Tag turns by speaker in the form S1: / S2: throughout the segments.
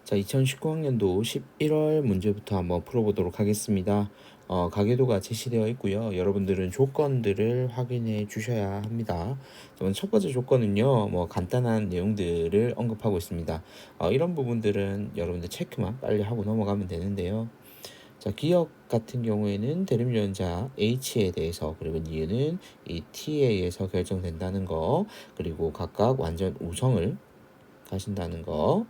S1: 자, 2019학년도 11월 문제부터 한번 풀어보도록 하겠습니다. 가계도가 제시되어 있고요. 여러분들은 조건들을 확인해 주셔야 합니다. 첫 번째 조건은요, 간단한 내용들을 언급하고 있습니다. 이런 부분들은 여러분들 체크만 빨리 하고 넘어가면 되는데요. 자, 기억 같은 경우에는 대립유전자 H에 대해서, 그리고 니은은 이 T에 의해서 결정된다는 거, 그리고 각각 완전 우성을 가신다는 거,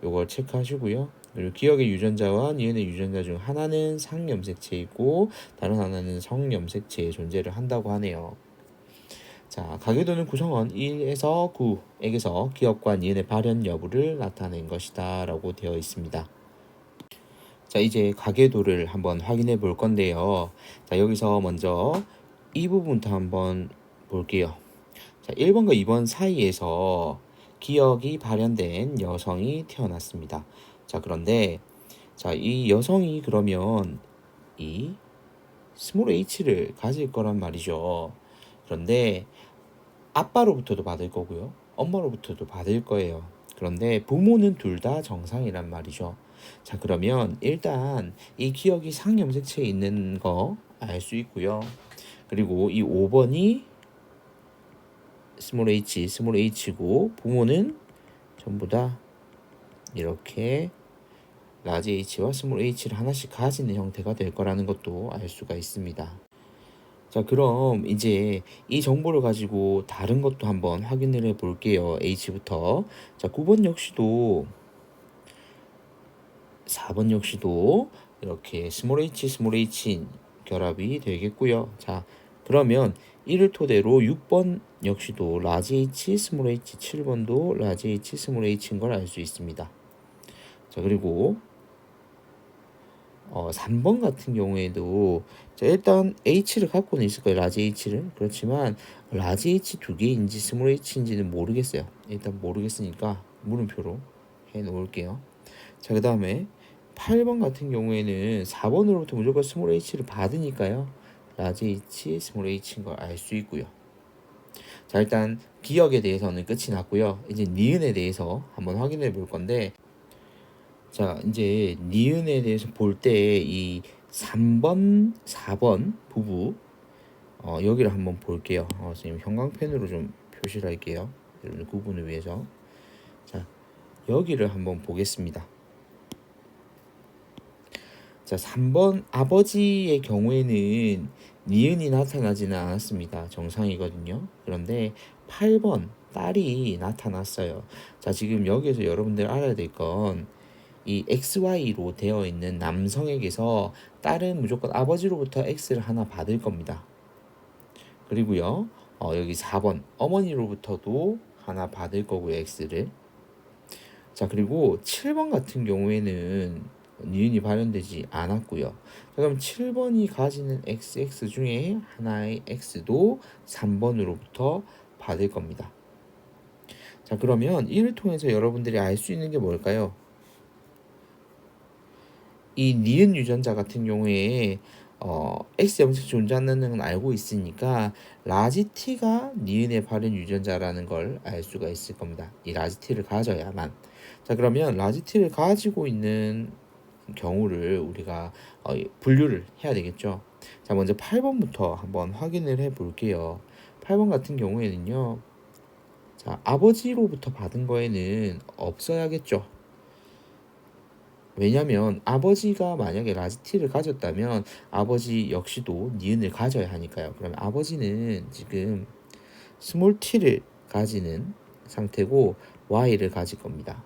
S1: 요걸 체크하시고요. 그리고 기억의 유전자와 니은의 유전자 중 하나는 상염색체이고 다른 하나는 성염색체의 존재를 한다고 하네요. 자, 가계도는 구성원 1에서 9에게서 기억과 니은의 발현 여부를 나타낸 것이다 라고 되어 있습니다. 자, 이제 가계도를 한번 확인해 볼 건데요. 자, 여기서 먼저 이 부분부터 한번 볼게요. 자, 1번과 2번 사이에서 기억이 발현된 여성이 태어났습니다. 자, 그런데 이 여성이 그러면 이 스몰 h를 가질 거란 말이죠. 그런데 아빠로부터도 받을 거고요. 엄마로부터도 받을 거예요. 그런데 부모는 둘 다 정상이란 말이죠. 자, 그러면 일단 이 기억이 상염색체에 있는 거 알 수 있고요. 그리고 이 5번이 스몰 h고 부모는 전부 다 이렇게 라지 h와 스몰 h를 하나씩 가지는 형태가 될 거라는 것도 알 수가 있습니다. 자, 그럼 이제 이 정보를 가지고 다른 것도 한번 확인을 해 볼게요. h부터. 자, 9번 역시도 4번 역시도 이렇게 스몰 h 결합이 되겠고요. 자, 그러면 이를 토대로 6번 역시도 라지 h, 스몰 h, 7번도 라지 h, 스몰 h인 걸 알 수 있습니다. 자, 그리고 3번 같은 경우에도 일단 h를 갖고는 있을 거예요. 라지 h를. 그렇지만 라지 h 두 개인지 스몰 h인지는 모르겠어요. 일단 모르겠으니까 물음표로 해 놓을게요. 자, 그 다음에 8번 같은 경우에는 4번으로부터 무조건 스몰 h를 받으니까요. 라지 h, 스몰 h인 걸 알 수 있고요. 자, 일단 기억에 대해서는 끝이 났고요. 이제 니은에 대해서 한번 확인해 볼 건데, 자, 이제 니은에 대해서 볼 때 이 3번, 4번 부부 여기를 한번 볼게요. 지금 형광펜으로 좀 표시를 할게요. 여러분 구분을 위해서. 자, 여기를 한번 보겠습니다. 자, 3번 아버지의 경우에는 니은이 나타나지는 않았습니다. 정상이거든요. 그런데 8번 딸이 나타났어요. 자, 지금 여기에서 여러분들 알아야 될 건 이 XY로 되어 있는 남성에게서 딸은 무조건 아버지로부터 X를 하나 받을 겁니다. 그리고요, 여기 4번 어머니로부터도 하나 받을 거고요, X를. 자, 그리고 7번 같은 경우에는 니은이 발현되지 않았고요. 자, 그럼 7번이 가지는 XX 중에 하나의 X도 3번으로부터 받을 겁니다. 자, 그러면 이를 통해서 여러분들이 알 수 있는 게 뭘까요? 이 니은 유전자 같은 경우에 X 염색 존재한다는 건 알고 있으니까 라지 T가 니은의 발현 유전자라는 걸 알 수가 있을 겁니다. 이 라지 T를 가져야만. 자, 그러면 라지 T를 가지고 있는 경우를 우리가 분류를 해야 되겠죠. 자, 먼저 8번부터 한번 확인을 해 볼게요. 8번 같은 경우에는요. 자, 아버지로부터 받은 거에는 없어야겠죠. 왜냐면 아버지가 만약에 라지 T를 가졌다면 아버지 역시도 니은을 가져야 하니까요. 그러면 아버지는 지금 스몰 t를 가지는 상태고 y를 가질 겁니다.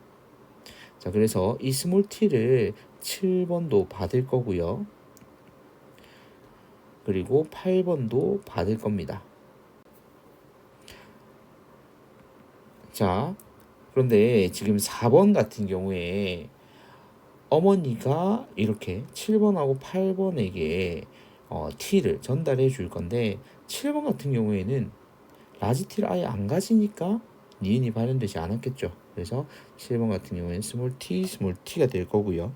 S1: 자, 그래서 이 스몰 t를 7번도 받을 거고요. 그리고 8번도 받을 겁니다. 자, 그런데 지금 4번 같은 경우에 어머니가 이렇게 7번하고 8번에게 T를 전달해 줄 건데 7번 같은 경우에는 라지 T를 아예 안 가지니까 니은이 발현되지 않았겠죠. 그래서 7번 같은 경우에는 스몰 T가 될 거고요.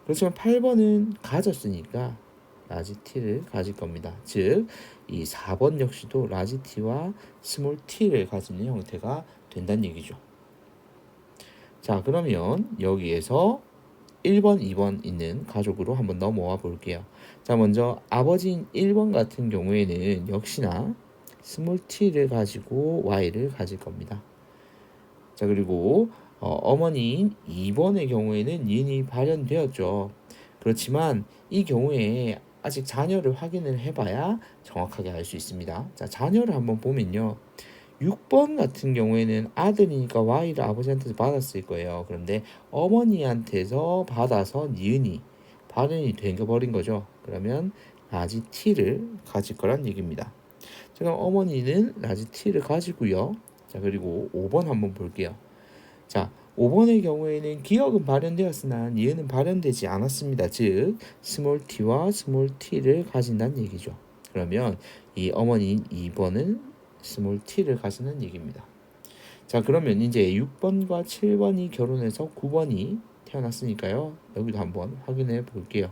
S1: 그렇지만 8번은 가졌으니까 라지 T를 가질 겁니다. 즉, 이 4번 역시도 라지 T와 스몰 T를 가지는 형태가 된다는 얘기죠. 자, 그러면 여기에서 1번, 2번 있는 가족으로 한번 넘어와 볼게요. 자, 먼저 아버지인 1번 같은 경우에는 역시나 스몰 t를 가지고 y를 가질 겁니다. 자, 그리고 어머니인 2번의 경우에는 니은이 발현되었죠. 그렇지만 이 경우에 아직 자녀를 확인을 해봐야 정확하게 알 수 있습니다. 자, 자녀를 한번 보면요. 6번 같은 경우에는 아들이니까 Y를 아버지한테서 받았을 거예요. 그런데 어머니한테서 받아서 니은이 발현이 되버린 거죠. 그러면 라지 T를 가질 거란 얘기입니다. 자, 그럼 어머니는 라지 T를 가지고요. 자, 그리고 5번 한번 볼게요. 자, 5번의 경우에는 기억은 발현되었으나 니은은 발현되지 않았습니다. 즉, 스몰 t와 스몰 t를 가진다는 얘기죠. 그러면 이 어머니인 2번은 스몰 t를 가지는 얘기입니다. 자, 그러면 이제 6번과 7번이 결혼해서 9번이 태어났으니까요. 여기도 한번 확인해 볼게요.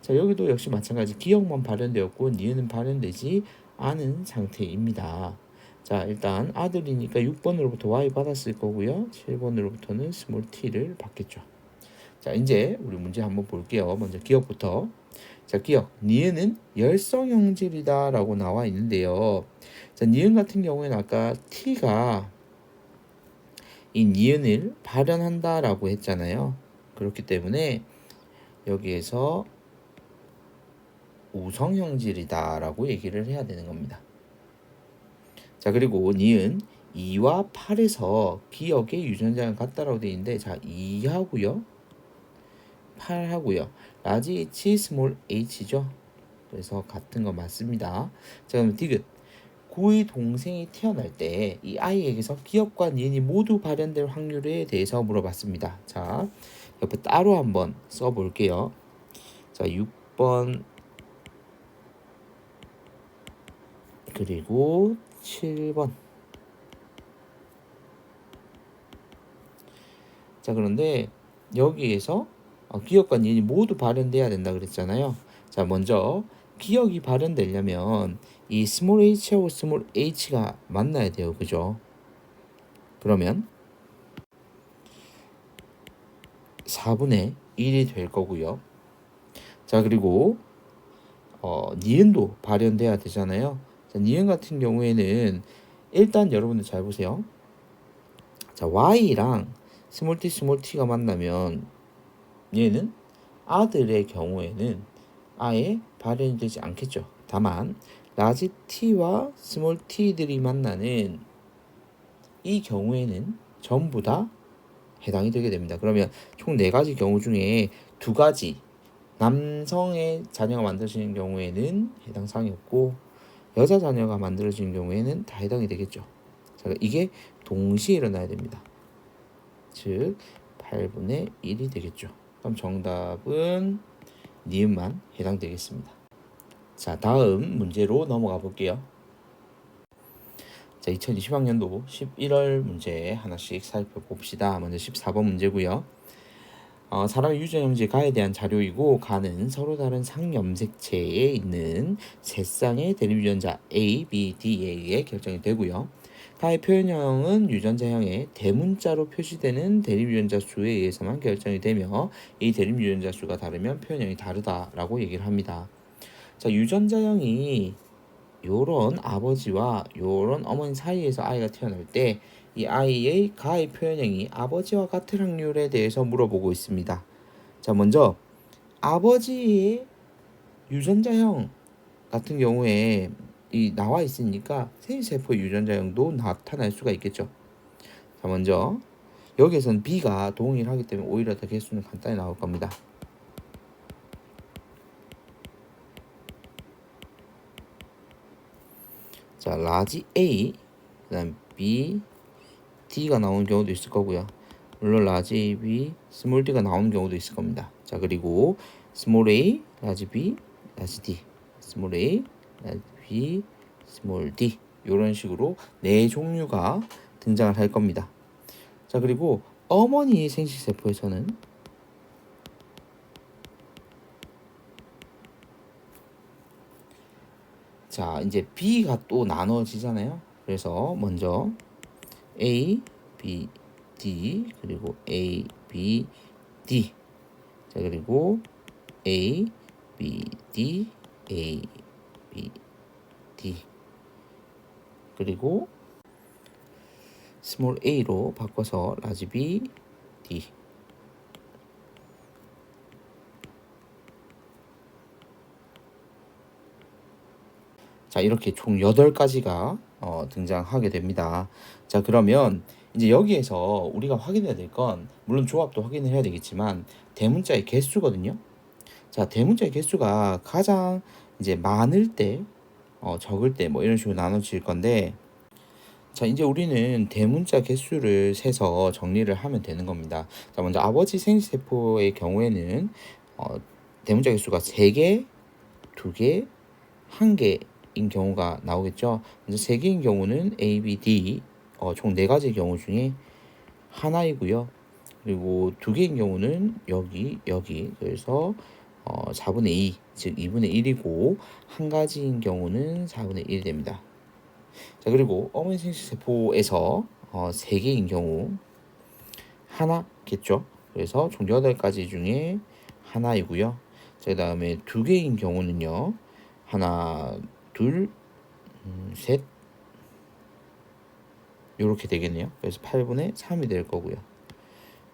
S1: 자, 여기도 역시 마찬가지 기억만 발현되었고 니은은 발현되지 않은 상태입니다. 자, 일단 아들이니까 6번으로부터 Y 받았을 거고요. 7번으로부터는 스몰 t를 받겠죠. 자, 이제 우리 문제 한번 볼게요. 먼저 기억부터. 자, 기억. 니은은 열성형질이다 라고 나와 있는데요. 자, 니은 같은 경우에는 아까 t가 이 니은을 발현한다 라고 했잖아요. 그렇기 때문에 여기에서 우성형질이다 라고 얘기를 해야 되는 겁니다. 자, 그리고 니은 2와 8에서 기억의 유전자가 같다라고 되어 있는데, 자, 2하고요 8하고요 라지 H 스몰 h죠. 그래서 같은 거 맞습니다. 자, 그럼 디귿. 고의 동생이 태어날 때 이 아이에게서 기억과 니은이 모두 발현될 확률에 대해서 물어봤습니다. 자, 옆에 따로 한번 써볼게요. 자, 6번 그리고 7번. 자, 그런데 여기에서 기억과 니은이 모두 발현돼야 된다 그랬잖아요. 자, 먼저 기억이 발현되려면 이 스몰 h하고 스몰 h가 만나야 돼요. 그죠? 그러면 4분의 1이 될 거고요. 자, 그리고 니은도 발현돼야 되잖아요. 자, 니은 같은 경우에는 일단 여러분들 잘 보세요. 자, y랑 스몰 t가 만나면 얘는 아들의 경우에는 아예 발현이 되지 않겠죠. 다만 라지 t와 스몰 t들이 만나는 이 경우에는 전부 다 해당이 되게 됩니다. 그러면 총 4가지 경우 중에 2가지 남성의 자녀가 만들어지는 경우에는 해당 사항이 없고 여자 자녀가 만들어지는 경우에는 다 해당이 되겠죠. 자, 이게 동시에 일어나야 됩니다. 즉 8분의 1이 되겠죠. 그럼 정답은 니은만 해당되겠습니다. 자, 다음 문제로 넘어가 볼게요. 자, 2020학년도 11월 문제 하나씩 살펴봅시다. 먼저 14번 문제고요. 사람의 유전형제 가에 대한 자료이고, 가는 서로 다른 상염색체에 있는 세 쌍의 대립유전자 A, B, D에 의해 결정이 되고요. 가의 표현형은 유전자형의 대문자로 표시되는 대립유전자 수에 의해서만 결정이 되며, 이 대립유전자 수가 다르면 표현형이 다르다라고 얘기를 합니다. 자, 유전자형이 요런 아버지와 요런 어머니 사이에서 아이가 태어날 때 이 아이의 가의 표현형이 아버지와 같을 확률에 대해서 물어보고 있습니다. 자, 먼저 아버지의 유전자형 같은 경우에 이 나와 있으니까 생리세포 유전자형도 나타날 수가 있겠죠. 자, 먼저 여기에서는 B가 동일하기 때문에 오히려 더 개수는 간단히 나올 겁니다. 자, 라지 A, 그다음 B, D가 나오는 경우도 있을 거고요. 물론 라지 A, B, 스몰 D가 나오는 경우도 있을 겁니다. 자, 그리고 스몰 A, 라지 B, 라지 D, 스몰 A, 라지 B, 스몰 D 이런 식으로 4종류가 등장을 할 겁니다. 자, 그리고 어머니의 생식세포에서는 자, 이제 B가 또 나눠지잖아요. 그래서 먼저 A, B, D 그리고 A, B, D. 자, 그리고 A, B, D, A, B, D. 그리고 스몰 a로 바꿔서 라지 B, D. 자, 이렇게 총 8가지가 등장하게 됩니다. 자, 그러면 이제 여기에서 우리가 확인해야 될 건, 물론 조합도 확인을 해야 되겠지만 대문자의 개수거든요. 자, 대문자의 개수가 가장 이제 많을 때, 적을 때 뭐 이런 식으로 나눠질 건데, 자, 이제 우리는 대문자 개수를 세서 정리를 하면 되는 겁니다. 자, 먼저 아버지 생식세포의 경우에는 대문자 개수가 3개, 2개, 1개인 경우가 나오겠죠. 먼저 3개인 경우는 A, B, D 총 4가지 경우 중에 하나이고요. 그리고 2개인 경우는 여기 그래서 4분의 2, 즉 2분의 1이고 한 가지인 경우는 4분의 1이 됩니다. 자, 그리고 어머니 생식세포에서 3개인 경우 하나겠죠. 그래서 총 8가지 중에 하나이고요. 자, 그 다음에 2개인 경우는요. 하나, 둘, 셋 이렇게 되겠네요. 그래서 8분의 3이 될 거고요. 자,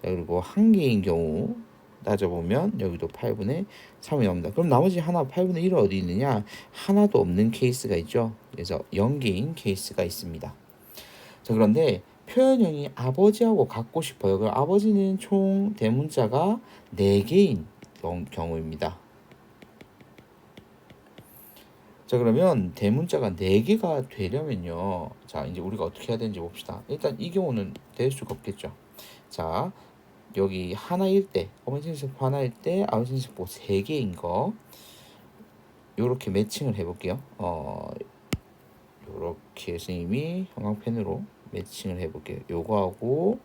S1: 그리고 1개인 경우 따져보면 여기도 8분의 3이 나옵니다. 그럼 나머지 하나 8분의 1은 어디 있느냐? 하나도 없는 케이스가 있죠. 그래서 0개인 케이스가 있습니다. 자, 그런데 표현형이 아버지하고 같고 싶어요. 그럼 아버지는 총 대문자가 4개인 경우입니다. 자, 그러면 대문자가 4개가 되려면요. 자, 이제 우리가 어떻게 해야 되는지 봅시다. 일단 이 경우는 될 수가 없겠죠. 자, 여기 하나일 때, 어머니 생식세포 하나일 때 아버지 생식세포 3개인 거 요렇게 매칭을 해볼게요. 요렇게 선생님이 형광펜으로 매칭을 해볼게요. 요거하고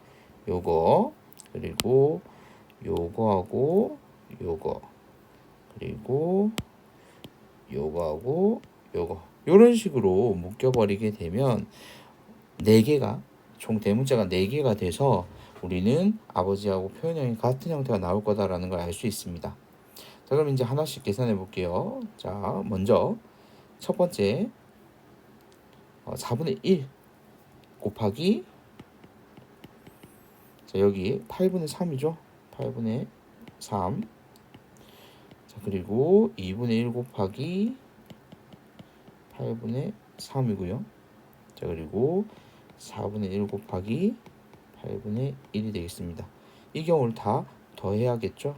S1: 요거, 그리고 요거하고 요거, 그리고 요거하고 요거, 요런 식으로 묶여버리게 되면 4개가 총 대문자가 4개가 돼서 우리는 아버지하고 표현형이 같은 형태가 나올 거다라는 걸 알 수 있습니다. 자, 그럼 이제 하나씩 계산해 볼게요. 자, 먼저 첫 번째 4분의 1 곱하기, 자, 여기 8분의 3이죠. 8분의 3. 자, 그리고 2분의 1 곱하기 8분의 3이고요. 자, 그리고 4분의 1 곱하기 8분의 1이 되겠습니다. 이 경우를 다 더해야겠죠.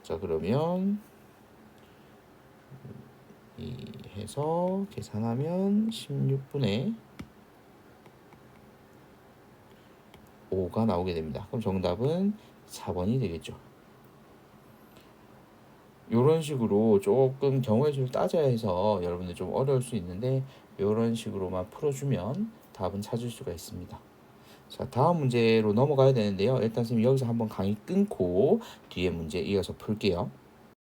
S1: 자, 그러면 이 해서 계산하면 16분의 5가 나오게 됩니다. 그럼 정답은 4번이 되겠죠. 이런 식으로 조금 경우의 수를 따져야 해서 여러분들 좀 어려울 수 있는데 이런 식으로만 풀어주면 답은 찾을 수가 있습니다. 자, 다음 문제로 넘어가야 되는데요. 일단 선생님 여기서 한번 강의 끊고 뒤에 문제 이어서 풀게요.